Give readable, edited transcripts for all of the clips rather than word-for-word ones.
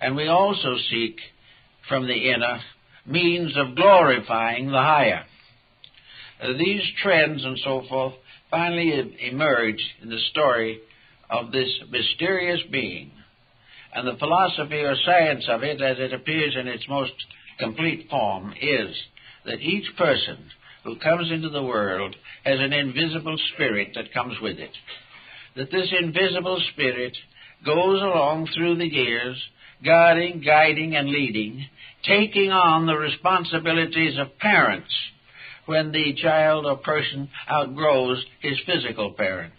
and we also seek from the inner means of glorifying the higher. These trends and so forth finally emerge in the story of this mysterious being, and the philosophy or science of it, as it appears in its most complete form, is that each person who comes into the world has an invisible spirit that comes with it. That this invisible spirit goes along through the years, guarding, guiding, and leading, taking on the responsibilities of parents when the child or person outgrows his physical parents.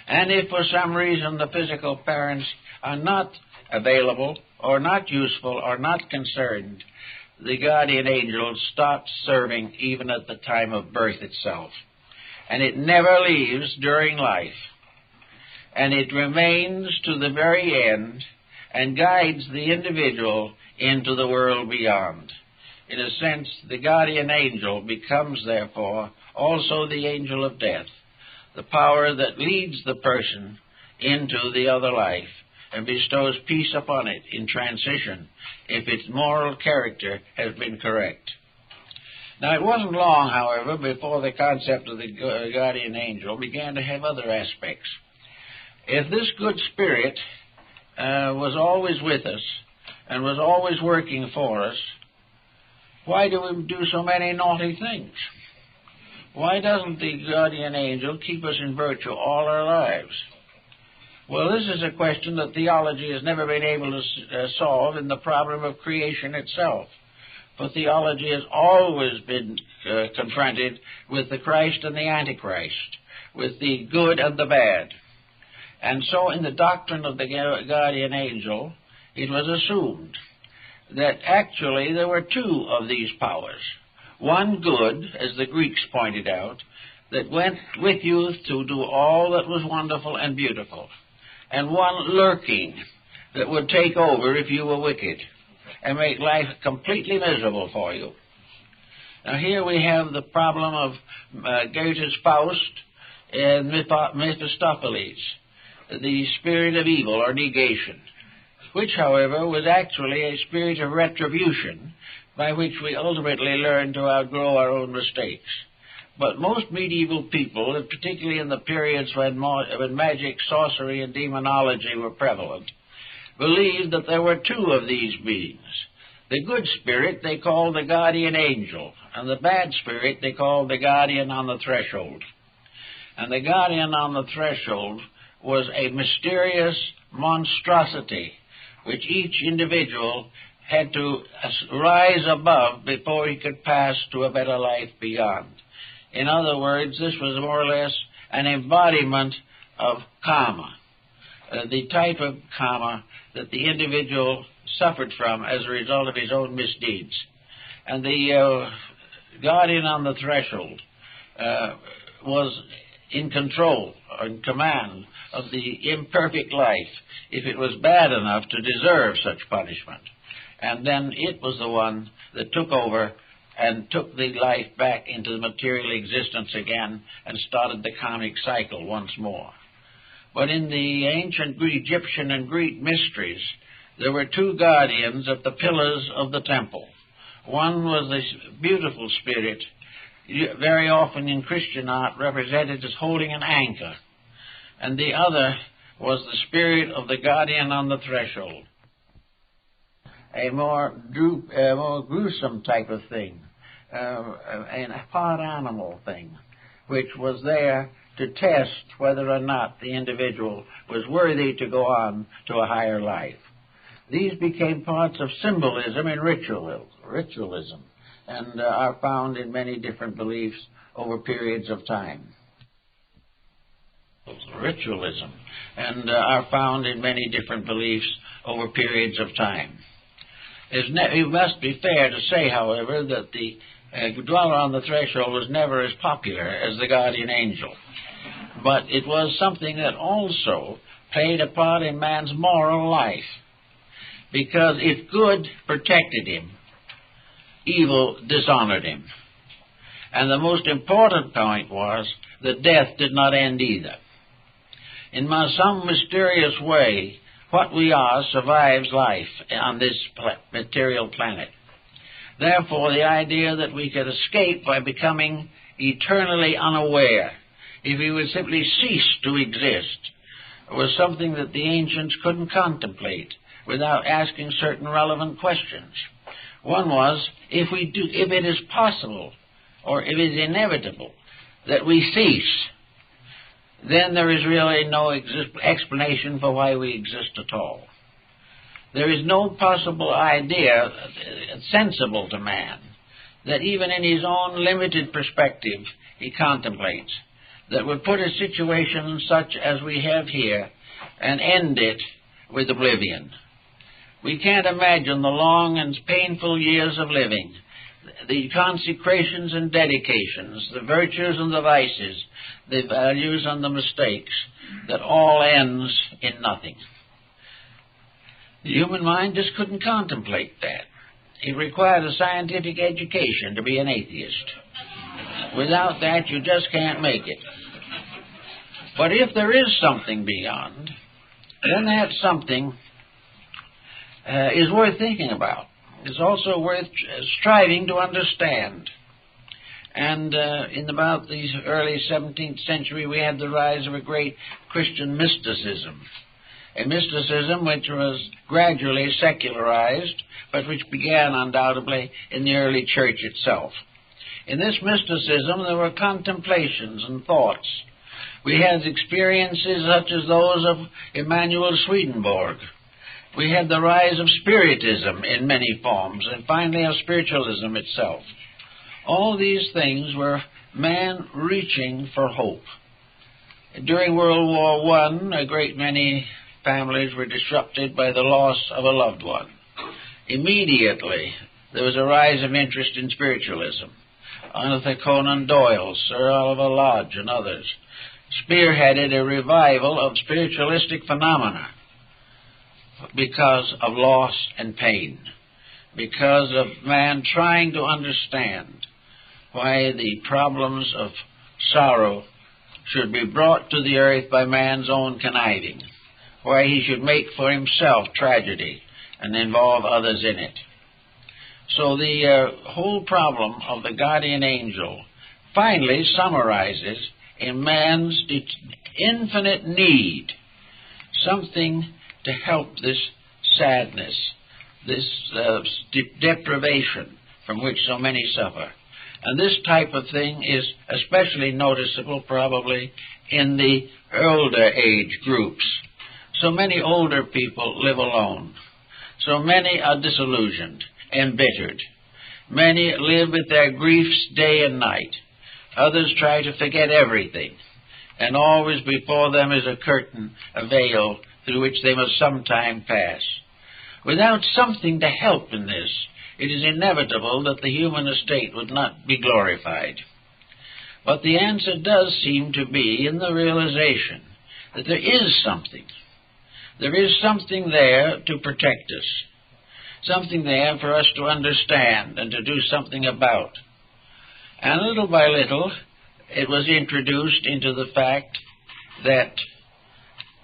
And if for some reason the physical parents are not available or not useful or not concerned, the guardian angel starts serving even at the time of birth itself. And it never leaves during life. And it remains to the very end and guides the individual into the world beyond. In a sense, the guardian angel becomes, therefore, also the angel of death, the power that leads the person into the other life and bestows peace upon it in transition if its moral character has been correct. Now, it wasn't long, however, before the concept of the guardian angel began to have other aspects. If this good spirit was always with us and was always working for us, why do we do so many naughty things? Why doesn't the guardian angel keep us in virtue all our lives? Well, this is a question that theology has never been able to solve in the problem of creation itself. For theology has always been confronted with the Christ and the Antichrist, with the good and the bad. And so in the doctrine of the guardian angel, it was assumed that actually there were two of these powers. One good, as the Greeks pointed out, that went with you to do all that was wonderful and beautiful, and one lurking that would take over if you were wicked and make life completely miserable for you. Now here we have the problem of Goethe's Faust and Mephistopheles, the spirit of evil or negation, which, however, was actually a spirit of retribution by which we ultimately learn to outgrow our own mistakes. But most medieval people, and particularly in the periods when magic, sorcery, and demonology were prevalent, believed that there were two of these beings. The good spirit they called the guardian angel, and the bad spirit they called the guardian on the threshold. And the guardian on the threshold was a mysterious monstrosity which each individual had to rise above before he could pass to a better life beyond. In other words, this was more or less an embodiment of karma, the type of karma that the individual suffered from as a result of his own misdeeds. And the guardian on the threshold was in control or in command of the imperfect life if it was bad enough to deserve such punishment. And then it was the one that took over and took the life back into the material existence again and started the karmic cycle once more. But in the ancient Egyptian and Greek mysteries, there were two guardians at the pillars of the temple. One was this beautiful spirit, very often in Christian art represented as holding an anchor, and the other was the spirit of the guardian on the threshold, a more gruesome type of thing, a part animal thing, which was there to test whether or not the individual was worthy to go on to a higher life. These became parts of symbolism and ritualism, and are found in many different beliefs over periods of time. Ritualism, and are found in many different beliefs over periods of time. It must be fair to say, however, that the dweller on the threshold was never as popular as the guardian angel, but it was something that also played a part in man's moral life, because if good protected him, evil dishonored him. And the most important point was that death did not end either. In some mysterious way, what we are survives life on this material planet. Therefore, the idea that we could escape by becoming eternally unaware, if we would simply cease to exist, was something that the ancients couldn't contemplate without asking certain relevant questions. One was, if it is possible, or if it is inevitable, that we cease, then there is really no explanation for why we exist at all. There is no possible idea sensible to man that even in his own limited perspective he contemplates that would put a situation such as we have here and end it with oblivion. We can't imagine the long and painful years of living, the consecrations and dedications, the virtues and the vices, the values and the mistakes, that all ends in nothing. The human mind just couldn't contemplate that. It required a scientific education to be an atheist. Without that, you just can't make it. But if there is something beyond, then that something is worth thinking about. It's also worth striving to understand. And in about the early 17th century, we had the rise of a great Christian mysticism. A mysticism which was gradually secularized, but which began undoubtedly in the early church itself. In this mysticism, there were contemplations and thoughts. We had experiences such as those of Emanuel Swedenborg. We had the rise of Spiritism in many forms, and finally of spiritualism itself. All these things were man reaching for hope. During World War I, a great many families were disrupted by the loss of a loved one. Immediately, there was a rise of interest in spiritualism. Arthur Conan Doyle, Sir Oliver Lodge, and others spearheaded a revival of spiritualistic phenomena because of loss and pain, because of man trying to understand why the problems of sorrow should be brought to the earth by man's own conniving, why he should make for himself tragedy and involve others in it. So the whole problem of the guardian angel finally summarizes in man's infinite need something to help this sadness, this deprivation from which so many suffer. And this type of thing is especially noticeable probably in the older age groups. So many older people live alone. So many are disillusioned, embittered. Many live with their griefs day and night. Others try to forget everything. And always before them is a curtain, a veil, through which they must sometime pass. Without something to help in this, it is inevitable that the human estate would not be glorified. But the answer does seem to be in the realization that there is something. There is something there to protect us, something there for us to understand and to do something about. And little by little, it was introduced into the fact that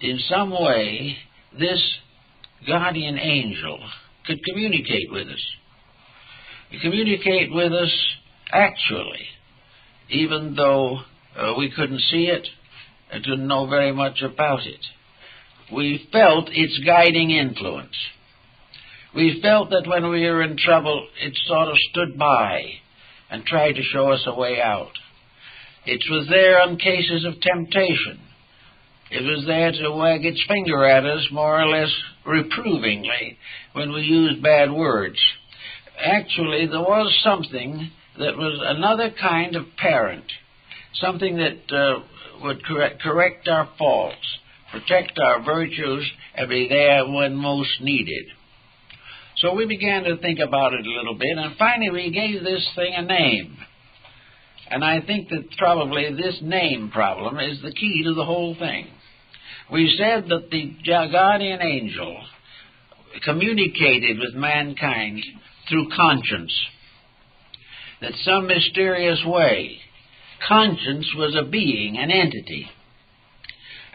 in some way this guardian angel could communicate with us. Communicate with us actually, even though we couldn't see it and didn't know very much about it. We felt its guiding influence. We felt that when we were in trouble, it sort of stood by and tried to show us a way out. It was there on cases of temptation. It was there to wag its finger at us more or less reprovingly when we used bad words. Actually, there was something that was another kind of parent, something that would correct our faults, protect our virtues, and be there when most needed. So we began to think about it a little bit, and finally we gave this thing a name. And I think that probably this name problem is the key to the whole thing. We said that the guardian angel communicated with mankind through conscience, that some mysterious way conscience was a being, an entity,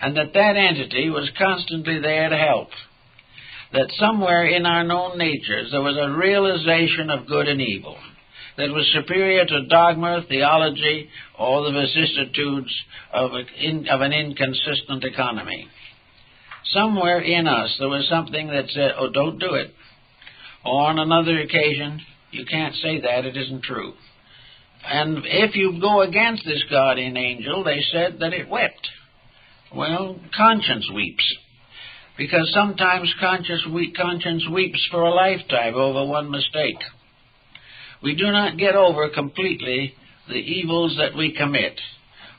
and that entity was constantly there to help. that somewhere in our known natures there was a realization of good and evil that was superior to dogma, theology, or the vicissitudes of an inconsistent economy. Somewhere in us there was something that said, oh, don't do it. Or on another occasion, you can't say that, it isn't true. And if you go against this guardian angel, they said that it wept. Well, conscience weeps. Because sometimes conscience weeps for a lifetime over one mistake. We do not get over completely the evils that we commit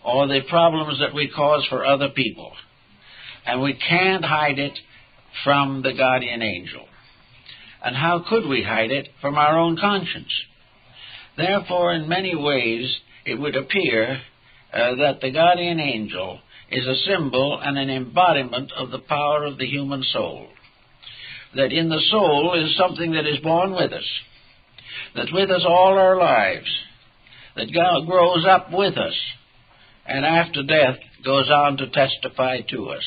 or the problems that we cause for other people. And we can't hide it from the guardian angel. And how could we hide it from our own conscience? Therefore, in many ways, it would appear that the guardian angel is a symbol and an embodiment of the power of the human soul. That in the soul is something that is born with us, that's with us all our lives, that God grows up with us, and after death goes on to testify to us.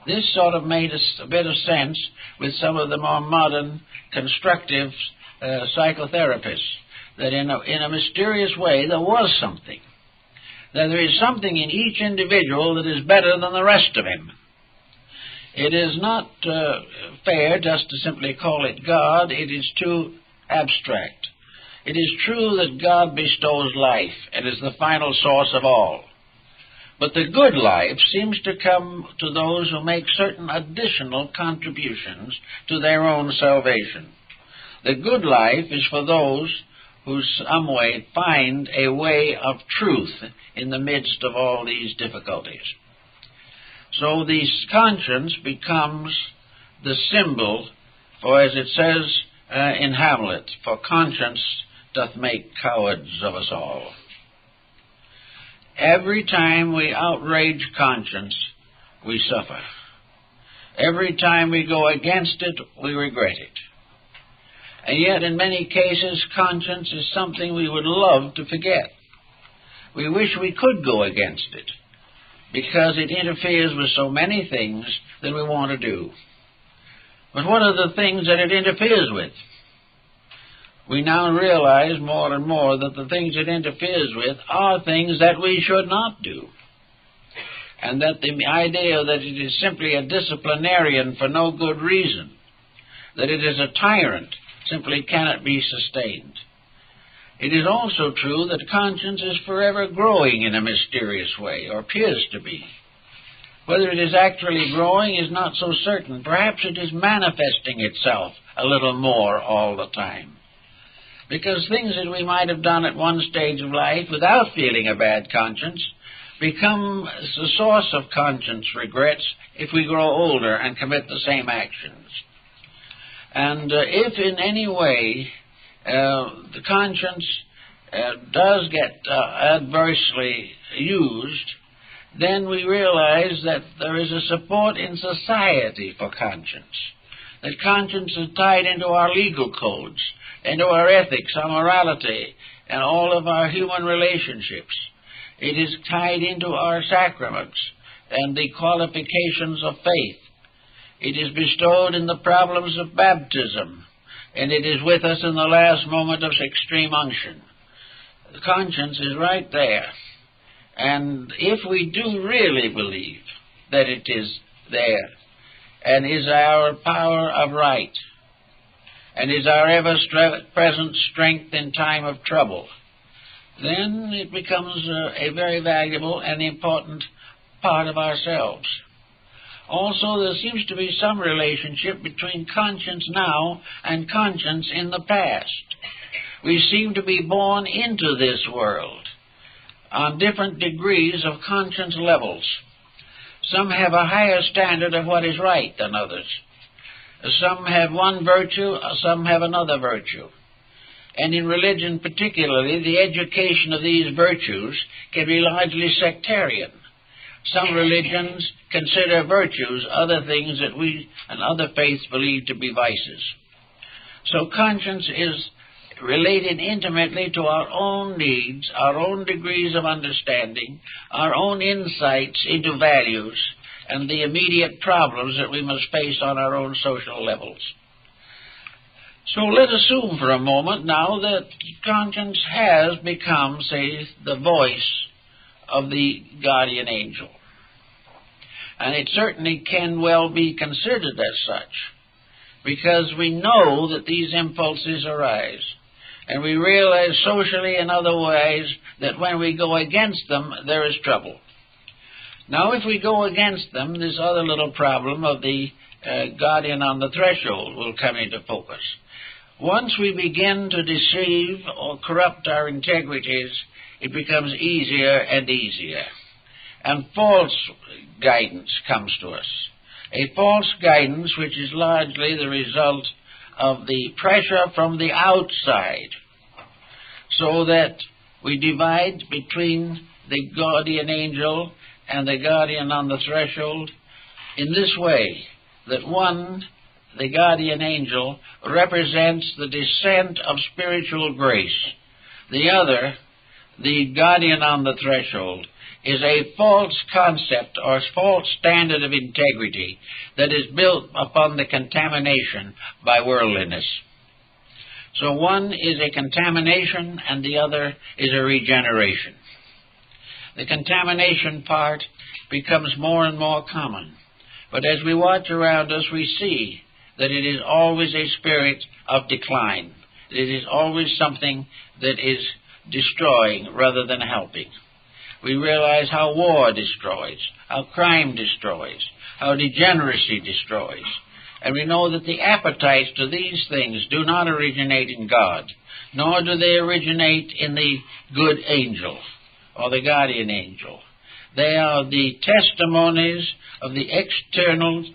This sort of made a bit of sense with some of the more modern, constructive psychotherapists, that in a mysterious way there was something. That there is something in each individual that is better than the rest of him. It is not fair just to simply call it God. It is too abstract. It is true that God bestows life and is the final source of all. But the good life seems to come to those who make certain additional contributions to their own salvation. The good life is for those who some way find a way of truth in the midst of all these difficulties. So the conscience becomes the symbol for, as it says in Hamlet, for conscience doth make cowards of us all. Every time we outrage conscience, we suffer. Every time we go against it, we regret it. And yet, in many cases, conscience is something we would love to forget. We wish we could go against it, because it interferes with so many things that we want to do. But what are the things that it interferes with? We now realize more and more that the things it interferes with are things that we should not do. And that the idea that it is simply a disciplinarian for no good reason, that it is a tyrant, simply cannot be sustained. It is also true that conscience is forever growing in a mysterious way, or appears to be. Whether it is actually growing is not so certain. Perhaps it is manifesting itself a little more all the time. Because things that we might have done at one stage of life without feeling a bad conscience become the source of conscience regrets if we grow older and commit the same actions. And if in any way the conscience does get adversely used, then we realize that there is a support in society for conscience. That conscience is tied into our legal codes, into our ethics, our morality, and all of our human relationships. It is tied into our sacraments and the qualifications of faith. It is bestowed in the problems of baptism, and it is with us in the last moment of extreme unction. The conscience is right there. And if we do really believe that it is there, and is our power of right, and is our ever-present strength in time of trouble, then it becomes a very valuable and important part of ourselves. Also, there seems to be some relationship between conscience now and conscience in the past. We seem to be born into this world on different degrees of conscience levels. Some have a higher standard of what is right than others. Some have one virtue, some have another virtue. And in religion particularly, the education of these virtues can be largely sectarian. Some religions consider virtues other things that we and other faiths believe to be vices. So conscience is related intimately to our own needs, our own degrees of understanding, our own insights into values, and the immediate problems that we must face on our own social levels. So let's assume for a moment now that conscience has become, say, the voice of the guardian angel. And it certainly can well be considered as such, because we know that these impulses arise. And we realize socially and otherwise that when we go against them, there is trouble. Now, if we go against them, this other little problem of the guardian on the threshold will come into focus. Once we begin to deceive or corrupt our integrities, it becomes easier and easier. And false guidance comes to us. A false guidance which is largely the result of the pressure from the outside, so that we divide between the guardian angel and the guardian on the threshold in this way, that one, the guardian angel, represents the descent of spiritual grace. The other, the guardian on the threshold, is a false concept or false standard of integrity that is built upon the contamination by worldliness. So one is a contamination and the other is a regeneration. The contamination part becomes more and more common. But as we watch around us, we see that it is always a spirit of decline. It is always something that is destroying rather than helping. We realize how war destroys, how crime destroys, how degeneracy destroys. And we know that the appetites to these things do not originate in God, nor do they originate in the good angel or the guardian angel. They are the testimonies of the external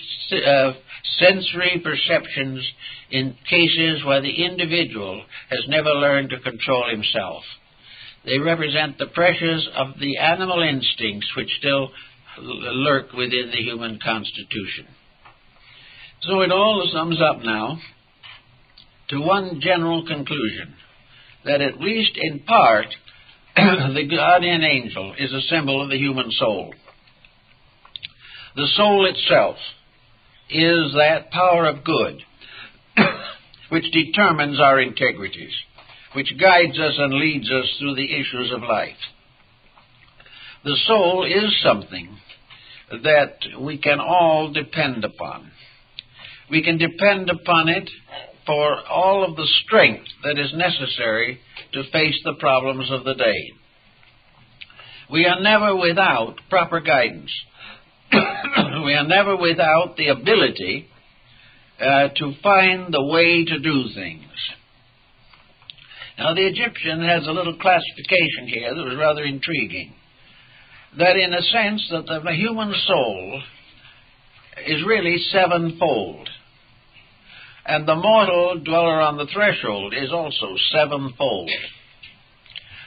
sensory perceptions in cases where the individual has never learned to control himself. They represent the pressures of the animal instincts which still lurk within the human constitution. So it all sums up now to one general conclusion, that at least in part, the guardian angel is a symbol of the human soul. The soul itself is that power of good which determines our integrities, which guides us and leads us through the issues of life. The soul is something that we can all depend upon. We can depend upon it for all of the strength that is necessary to face the problems of the day. We are never without proper guidance. We are never without the ability to find the way to do things. Now, the Egyptian has a little classification here that was rather intriguing. That in a sense that the human soul is really sevenfold. And the mortal dweller on the threshold is also sevenfold.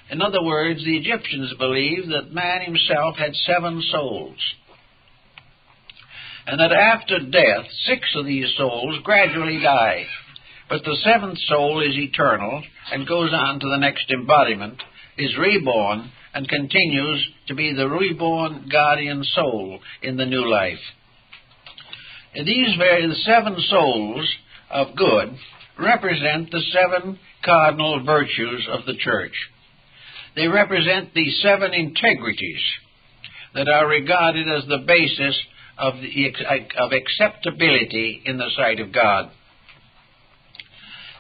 In other words, the Egyptians believed that man himself had 7 souls. And that after death, 6 of these souls gradually die. But the 7th soul is eternal and goes on to the next embodiment, is reborn, and continues to be the reborn guardian soul in the new life. And the 7 souls of good represent the 7 cardinal virtues of the church. They represent the 7 integrities that are regarded as the basis of acceptability in the sight of God.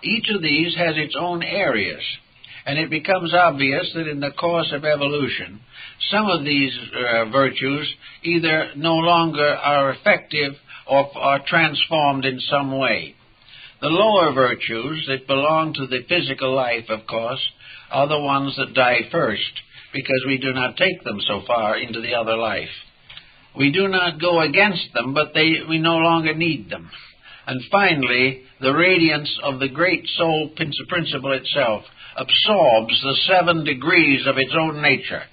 Each of these has its own areas, and it becomes obvious that in the course of evolution, some of these virtues either no longer are effective or are transformed in some way. The lower virtues that belong to the physical life, of course, are the ones that die first, because we do not take them so far into the other life. We do not go against them, but we no longer need them. And finally, the radiance of the great soul principle itself absorbs the 7 degrees of its own nature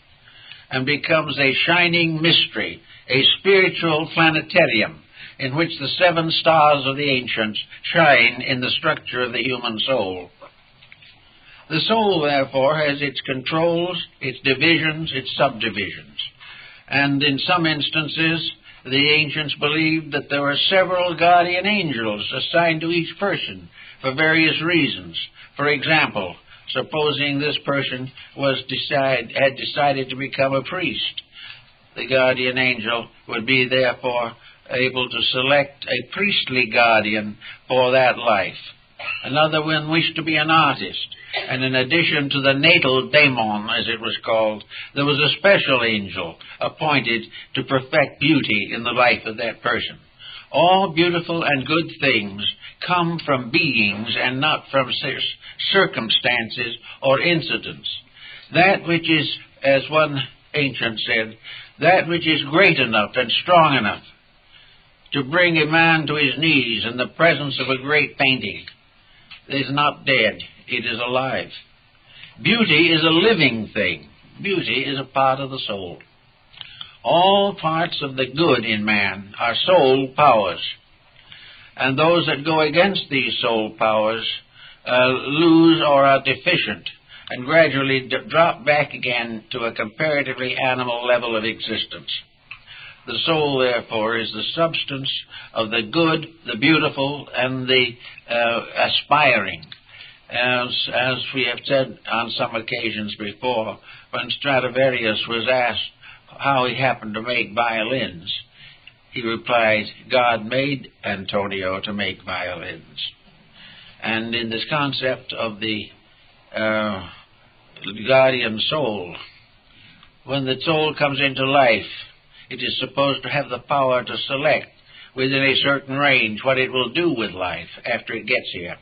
and becomes a shining mystery, a spiritual planetarium in which the 7 stars of the ancients shine in the structure of the human soul. The soul, therefore, has its controls, its divisions, its subdivisions. And in some instances, The ancients believed that there were several guardian angels assigned to each person for various reasons. For example, supposing this person had decided to become a priest, the guardian angel would be therefore able to select a priestly guardian for that life. Another one wished to be an artist, and in addition to the natal daemon, as it was called, there was a special angel appointed to perfect beauty in the life of that person. All beautiful and good things come from beings and not from circumstances or incidents. That which is, as one ancient said, that which is great enough and strong enough to bring a man to his knees in the presence of a great painting is not dead, it is alive. Beauty is a living thing. Beauty is a part of the soul. All parts of the good in man are soul powers, and those that go against these soul powers lose or are deficient and gradually drop back again to a comparatively animal level of existence. The soul, therefore, is the substance of the good, the beautiful, and the aspiring. As we have said on some occasions before, when Stradivarius was asked how he happened to make violins, he replied, God made Antonio to make violins. And in this concept of the guardian soul, when the soul comes into life, it is supposed to have the power to select within a certain range what it will do with life after it gets here.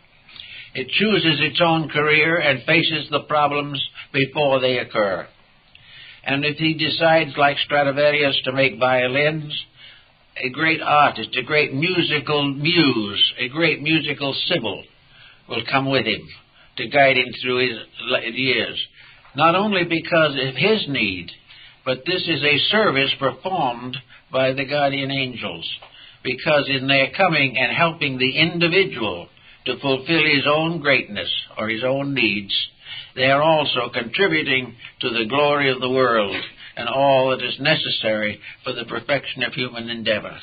It chooses its own career and faces the problems before they occur. And if he decides, like Stradivarius, to make violins, a great artist, a great musical muse, a great musical sibyl will come with him to guide him through his years. Not only because of his need, but this is a service performed by the guardian angels, because in their coming and helping the individual to fulfill his own greatness or his own needs, they are also contributing to the glory of the world and all that is necessary for the perfection of human endeavor.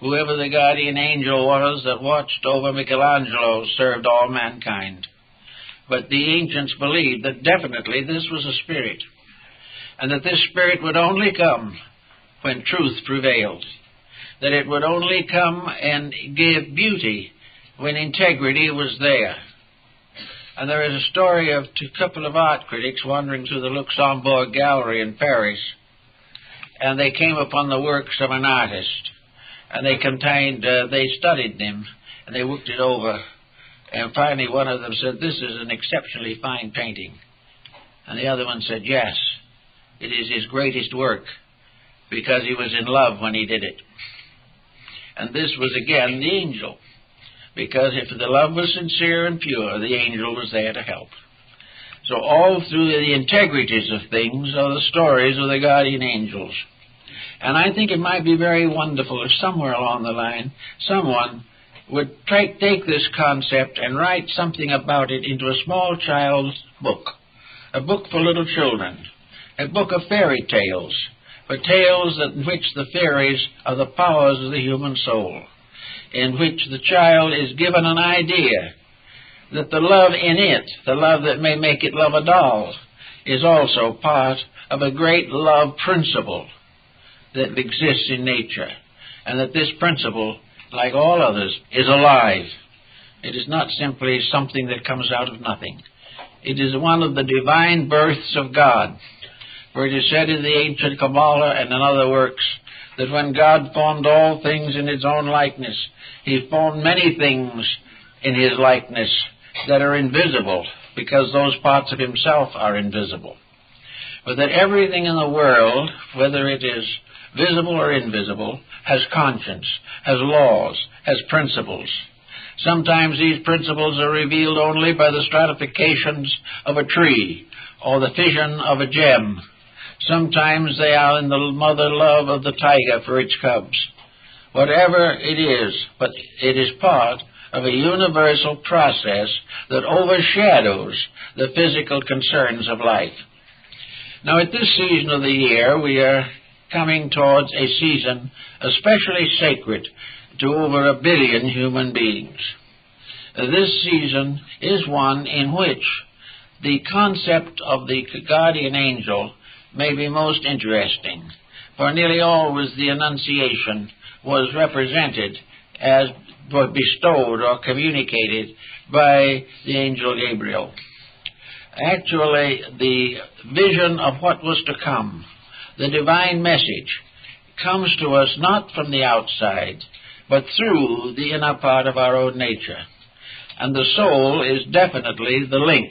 Whoever the guardian angel was that watched over Michelangelo served all mankind. But the ancients believed that definitely this was a spirit, and that this spirit would only come when truth prevailed, that it would only come and give beauty when integrity was there. And there is a story of a couple of art critics wandering through the Luxembourg Gallery in Paris, and they came upon the works of an artist, and they studied them, and they looked it over, and finally one of them said, this is an exceptionally fine painting. And the other one said, yes, it is his greatest work, because he was in love when he did it. And this was again the angel, because if the love was sincere and pure, the angel was there to help. So all through the integrities of things are the stories of the guardian angels. And I think it might be very wonderful if somewhere along the line someone would take this concept and write something about it into a small child's book, a book for little children, a book of fairy tales, but tales in which the fairies are the powers of the human soul, in which the child is given an idea that the love in it, the love that may make it love a doll, is also part of a great love principle that exists in nature, and that this principle, like all others, is alive. It is not simply something that comes out of nothing. It is one of the divine births of God. For it is said in the ancient Kabbalah and in other works that when God formed all things in his own likeness, he formed many things in his likeness that are invisible, because those parts of himself are invisible. But that everything in the world, whether it is visible or invisible, has conscience, has laws, has principles. Sometimes these principles are revealed only by the stratifications of a tree or the fission of a gem. Sometimes they are in the mother love of the tiger for its cubs. Whatever it is, but it is part of a universal process that overshadows the physical concerns of life. Now, at this season of the year, we are coming towards a season especially sacred to over 1 billion human beings. This season is one in which the concept of the guardian angel may be most interesting, for nearly always the Annunciation was represented as bestowed or communicated by the angel Gabriel. Actually, the vision of what was to come, the divine message, comes to us not from the outside, but through the inner part of our own nature. And the soul is definitely the link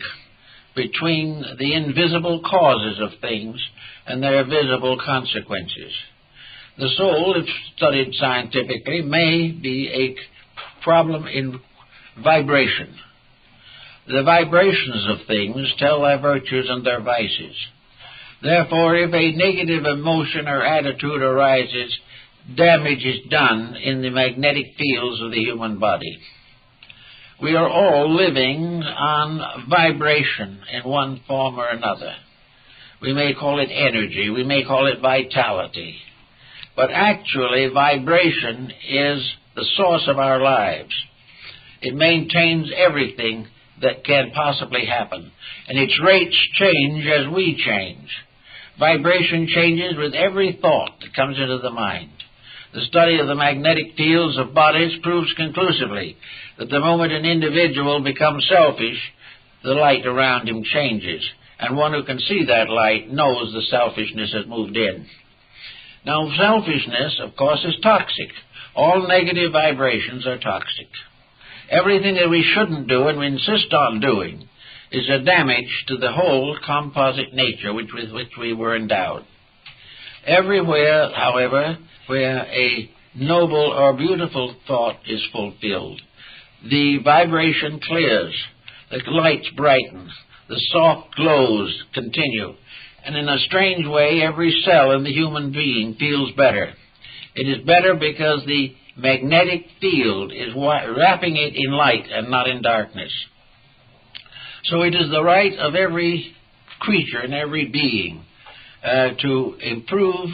between the invisible causes of things and their visible consequences. The soul, if studied scientifically, may be a problem in vibration. The vibrations of things tell their virtues and their vices. Therefore, if a negative emotion or attitude arises, damage is done in the magnetic fields of the human body. We are all living on vibration in one form or another. We may call it energy, we may call it vitality. But actually, vibration is the source of our lives. It maintains everything that can possibly happen, and its rates change as we change. Vibration changes with every thought that comes into the mind. The study of the magnetic fields of bodies proves conclusively that the moment an individual becomes selfish, the light around him changes, and one who can see that light knows the selfishness has moved in. Now, selfishness, of course, is toxic. All negative vibrations are toxic. Everything that we shouldn't do and we insist on doing is a damage to the whole composite nature with which we were endowed. Everywhere, however, where a noble or beautiful thought is fulfilled, the vibration clears, the lights brighten, the soft glows continue, and in a strange way, every cell in the human being feels better. It is better because the magnetic field is wrapping it in light and not in darkness. So it is the right of every creature and every being to improve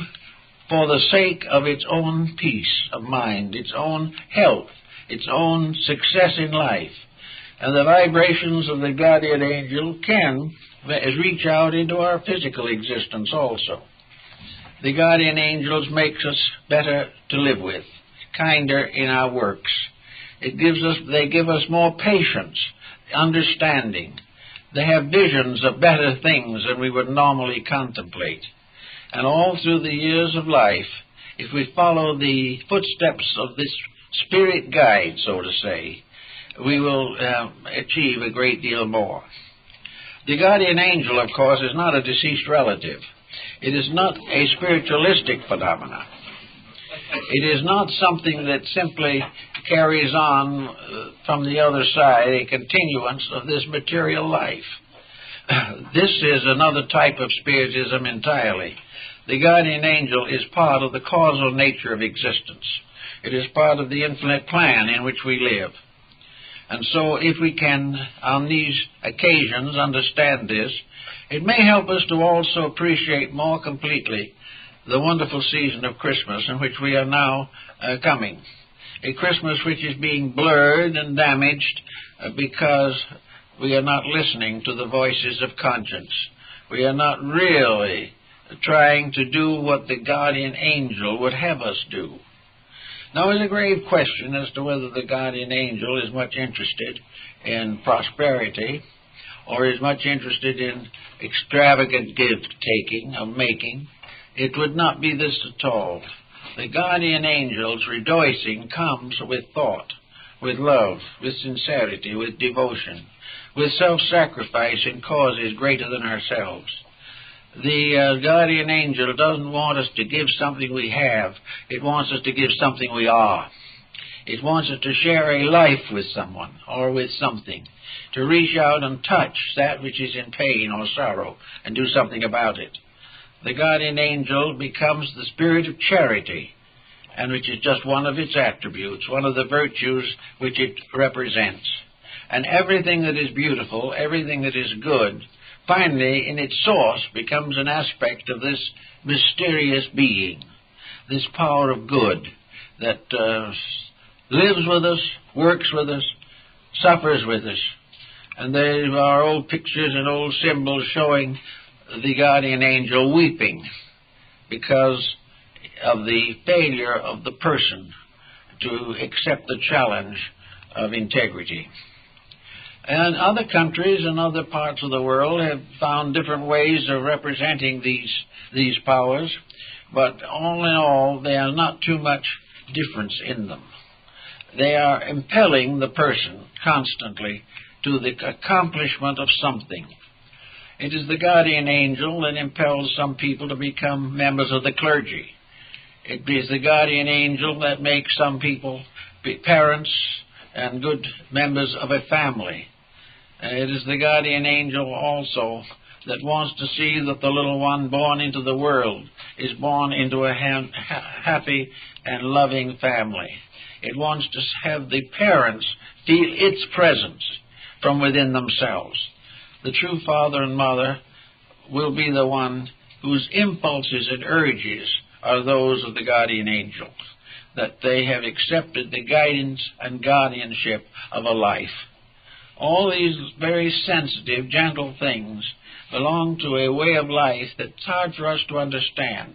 for the sake of its own peace of mind, its own health, its own success in life. And the vibrations of the guardian angel can reach out into our physical existence also. The guardian angels makes us better to live with, kinder in our works. They give us more patience, understanding. They have visions of better things than we would normally contemplate. And all through the years of life, if we follow the footsteps of this spirit guide, so to say, we will achieve a great deal more. The guardian angel, of course, is not a deceased relative. It is not a spiritualistic phenomenon. It is not something that simply carries on from the other side, a continuance of this material life. This is another type of spiritism entirely. The guardian angel is part of the causal nature of existence. It is part of the infinite plan in which we live. And so if we can, on these occasions, understand this, it may help us to also appreciate more completely the wonderful season of Christmas in which we are now coming. A Christmas which is being blurred and damaged because we are not listening to the voices of conscience. We are not really trying to do what the guardian angel would have us do. Now, it's a grave question as to whether the guardian angel is much interested in prosperity or is much interested in extravagant gift-taking or making. It would not be this at all. The guardian angel's rejoicing comes with thought, with love, with sincerity, with devotion, with self-sacrifice in causes greater than ourselves. The guardian angel doesn't want us to give something we have. It wants us to give something we are. It wants us to share a life with someone or with something, to reach out and touch that which is in pain or sorrow and do something about it. The guardian angel becomes the spirit of charity, and which is just one of its attributes, one of the virtues which it represents. And everything that is beautiful, everything that is good, finally, in its source, becomes an aspect of this mysterious being, this power of good that lives with us, works with us, suffers with us. And there are old pictures and old symbols showing the guardian angel weeping because of the failure of the person to accept the challenge of integrity. And other countries and other parts of the world have found different ways of representing these powers, but all in all, there are not too much difference in them. They are impelling the person constantly to the accomplishment of something. It is the guardian angel that impels some people to become members of the clergy. It is the guardian angel that makes some people be parents and good members of a family. It is the guardian angel also that wants to see that the little one born into the world is born into a happy and loving family. It wants to have the parents feel its presence from within themselves. The true father and mother will be the one whose impulses and urges are those of the guardian angel, that they have accepted the guidance and guardianship of a life. All these very sensitive, gentle things belong to a way of life that's hard for us to understand.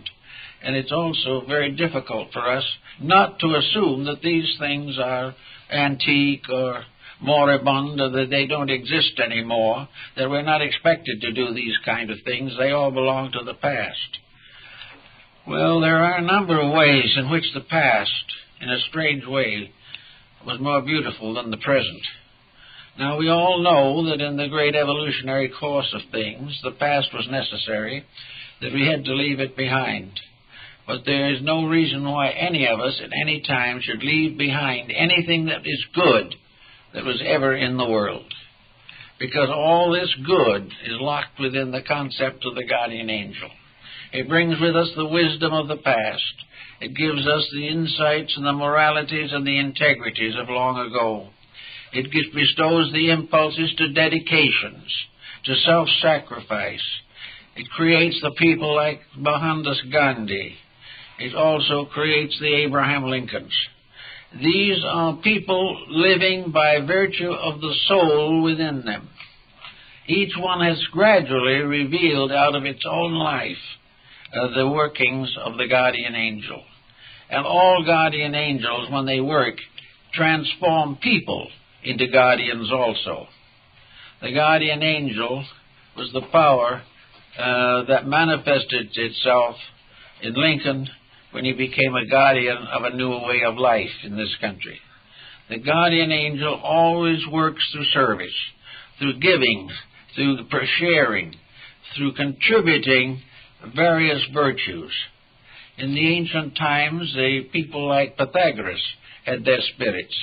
And it's also very difficult for us not to assume that these things are antique or moribund, or that they don't exist anymore, that we're not expected to do these kind of things. They all belong to the past. Well, there are a number of ways in which the past, in a strange way, was more beautiful than the present. Now, we all know that in the great evolutionary course of things, the past was necessary, that we had to leave it behind. But there is no reason why any of us at any time should leave behind anything that is good that was ever in the world. Because all this good is locked within the concept of the guardian angel. It brings with us the wisdom of the past. It gives us the insights and the moralities and the integrities of long ago. It bestows the impulses to dedications, to self-sacrifice. It creates the people like Mohandas Gandhi. It also creates the Abraham Lincolns. These are people living by virtue of the soul within them. Each one has gradually revealed out of its own life the workings of the guardian angel. And all guardian angels, when they work, transform people into guardians also. The guardian angel was the power that manifested itself in Lincoln when he became a guardian of a new way of life in this country. The guardian angel always works through service, through giving, through sharing, through contributing various virtues. In the ancient times, the people like Pythagoras had their spirits.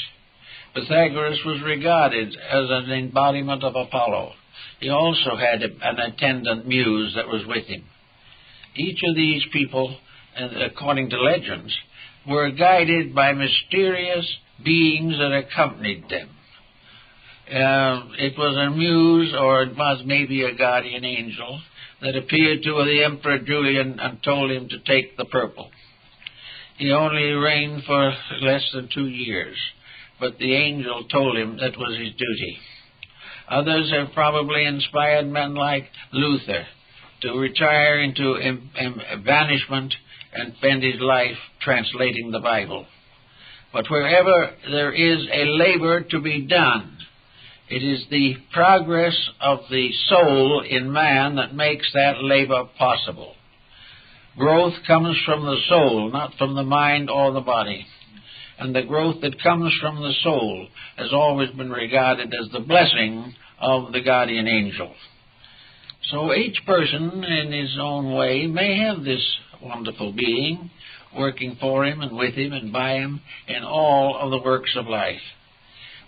Pythagoras was regarded as an embodiment of Apollo. He also had an attendant muse that was with him. Each of these people, according to legends, were guided by mysterious beings that accompanied them. It was a muse, or it was maybe a guardian angel, that appeared to the Emperor Julian and told him to take the purple. He only reigned for less than 2 years, but the angel told him that was his duty. Others have probably inspired men like Luther to retire into banishment and spend his life translating the Bible. But wherever there is a labor to be done, it is the progress of the soul in man that makes that labor possible. Growth comes from the soul, not from the mind or the body. And the growth that comes from the soul has always been regarded as the blessing of the guardian angel. So each person in his own way may have this wonderful being working for him and with him and by him in all of the works of life.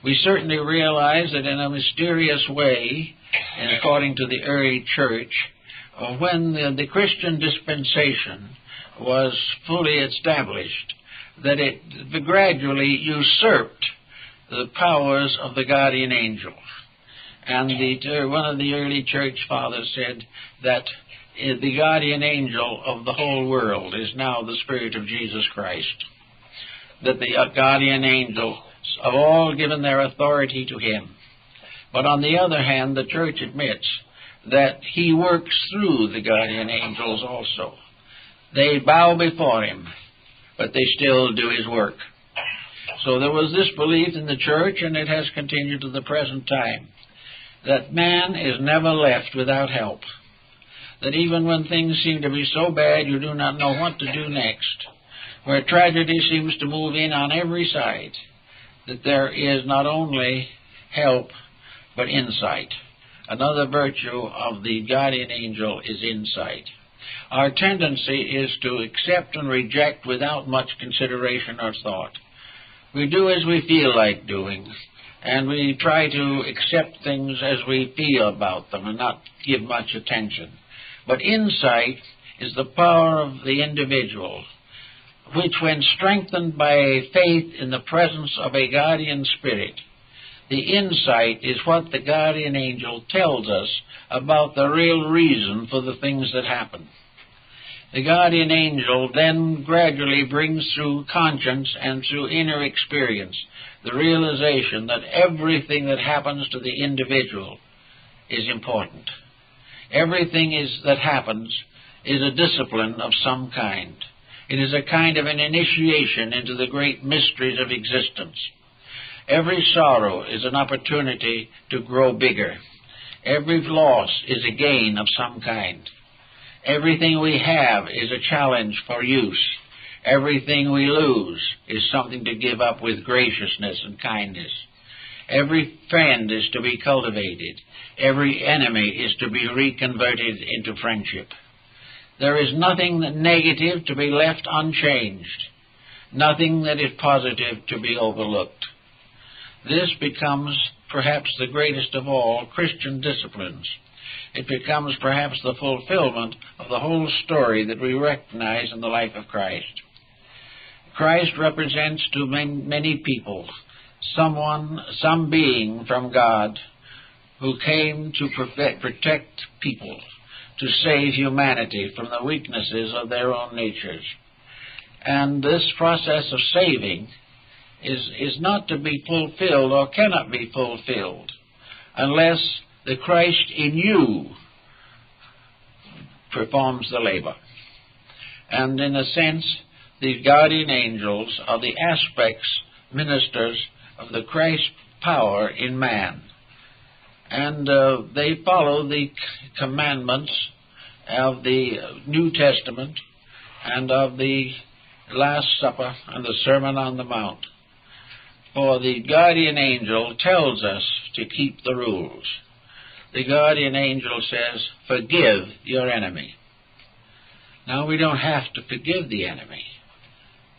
We certainly realize that in a mysterious way, and according to the early church, when the Christian dispensation was fully established, that it gradually usurped the powers of the guardian angel. And one of the early church fathers said that the guardian angel of the whole world is now the Spirit of Jesus Christ. That the guardian angels have all given their authority to him. But on the other hand, the church admits that he works through the guardian angels also. They bow before him, but they still do his work. So there was this belief in the church, and it has continued to the present time, that man is never left without help. That even when things seem to be so bad you do not know what to do next, where tragedy seems to move in on every side, that there is not only help, but insight. Another virtue of the guardian angel is insight. Our tendency is to accept and reject without much consideration or thought. We do as we feel like doing, and we try to accept things as we feel about them and not give much attention. But insight is the power of the individual, which when strengthened by faith in the presence of a guardian spirit, the insight is what the guardian angel tells us about the real reason for the things that happen. The guardian angel then gradually brings through conscience and through inner experience the realization that everything that happens to the individual is important. Everything that happens is a discipline of some kind. It is a kind of an initiation into the great mysteries of existence. Every sorrow is an opportunity to grow bigger. Every loss is a gain of some kind. Everything we have is a challenge for use. Everything we lose is something to give up with graciousness and kindness. Every friend is to be cultivated. Every enemy is to be reconverted into friendship. There is nothing negative to be left unchanged. Nothing that is positive to be overlooked. This becomes perhaps the greatest of all Christian disciplines. It becomes perhaps the fulfillment of the whole story that we recognize in the life of Christ. Christ represents to many people some being from God who came to protect people, to save humanity from the weaknesses of their own natures. And this process of saving is not to be fulfilled or cannot be fulfilled unless the Christ in you performs the labor. And in a sense, the guardian angels are the aspects, ministers of the Christ power in man. And they follow the commandments of the New Testament and of the Last Supper and the Sermon on the Mount. For the guardian angel tells us to keep the rules. The guardian angel says, forgive your enemy. Now, we don't have to forgive the enemy.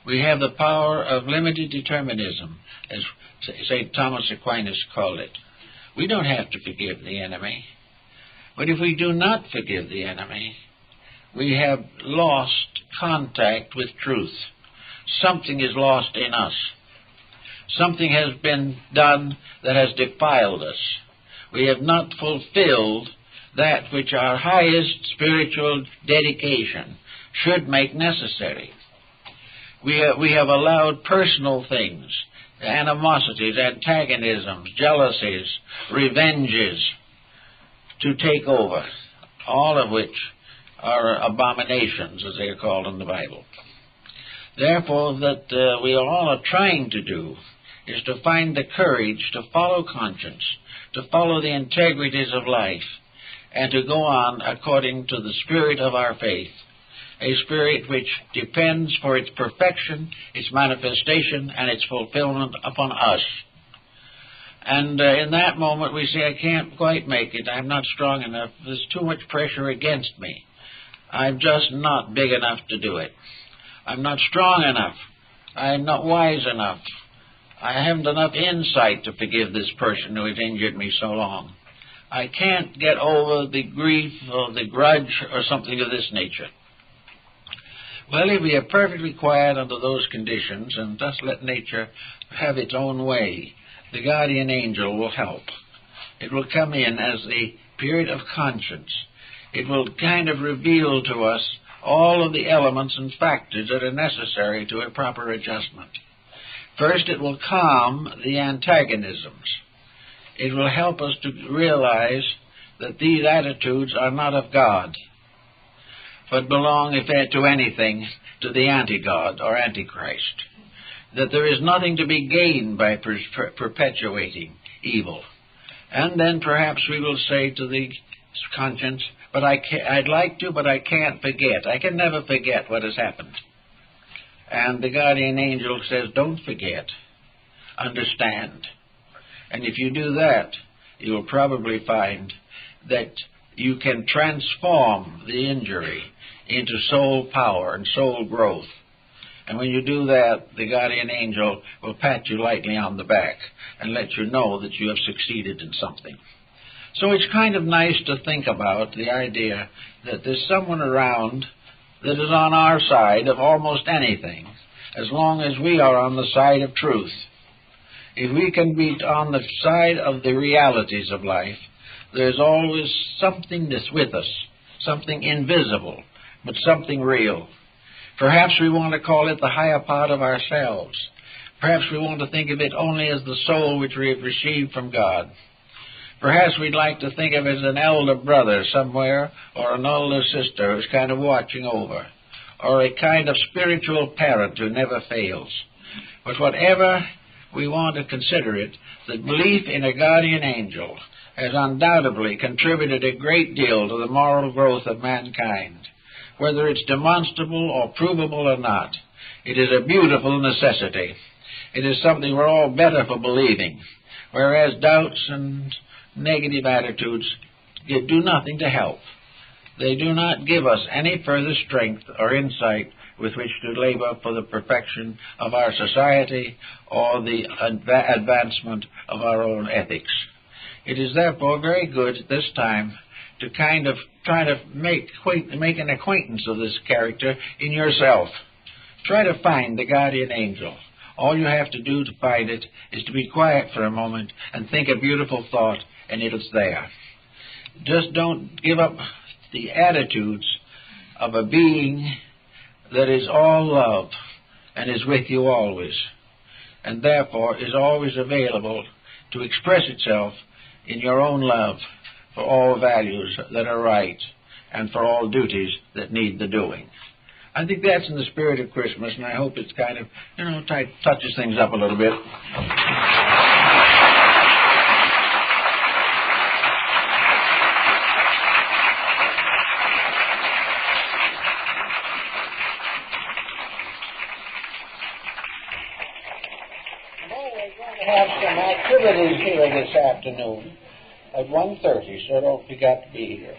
We have the power of limited determinism, as St. Thomas Aquinas called it. We don't have to forgive the enemy. But if we do not forgive the enemy, we have lost contact with truth. Something is lost in us. Something has been done that has defiled us. We have not fulfilled that which our highest spiritual dedication should make necessary. We have allowed personal things, animosities, antagonisms, jealousies, revenges to take over, all of which are abominations, as they are called in the Bible. Therefore, that we all are trying to do is to find the courage to follow conscience, to follow the integrities of life, and to go on according to the spirit of our faith, a spirit which depends for its perfection, its manifestation, and its fulfillment upon us. And in that moment we say, I can't quite make it. I'm not strong enough. There's too much pressure against me. I'm just not big enough to do it. I'm not strong enough. I'm not wise enough. I haven't enough insight to forgive this person who has injured me so long. I can't get over the grief or the grudge or something of this nature. Well, if we are perfectly quiet under those conditions and thus let nature have its own way, the guardian angel will help. It will come in as the period of conscience. It will kind of reveal to us all of the elements and factors that are necessary to a proper adjustment. First, it will calm the antagonisms. It will help us to realize that these attitudes are not of God, but belong, if to anything, to the anti-God or antichrist. That there is nothing to be gained by perpetuating evil. And then perhaps we will say to the conscience, but I'd like to, but I can't forget. I can never forget what has happened. And the guardian angel says, don't forget. Understand. And if you do that, you'll probably find that you can transform the injury into soul power and soul growth. And when you do that, the guardian angel will pat you lightly on the back and let you know that you have succeeded in something. So it's kind of nice to think about the idea that there's someone around that is on our side of almost anything, as long as we are on the side of truth. If we can be on the side of the realities of life, there's always something that's with us, something invisible, but something real. Perhaps we want to call it the higher part of ourselves. Perhaps we want to think of it only as the soul which we have received from God. Perhaps we'd like to think of it as an elder brother somewhere, or an older sister who's kind of watching over, or a kind of spiritual parent who never fails. But whatever we want to consider it, the belief in a guardian angel has undoubtedly contributed a great deal to the moral growth of mankind. Whether it's demonstrable or provable or not, it is a beautiful necessity. It is something we're all better for believing, whereas doubts and negative attitudes do nothing to help. They do not give us any further strength or insight with which to labor for the perfection of our society or the advancement of our own ethics. It is therefore very good at this time to kind of try to make an acquaintance of this character in yourself. Try to find the guardian angel. All you have to do to find it is to be quiet for a moment and think a beautiful thought, and it's there. Just don't give up the attitudes of a being that is all love and is with you always, and therefore is always available to express itself in your own love for all values that are right and for all duties that need the doing. I think that's in the spirit of Christmas, and I hope it's kind of, touches things up a little bit. Have some activities here this afternoon at 1:30, so don't forget to be here.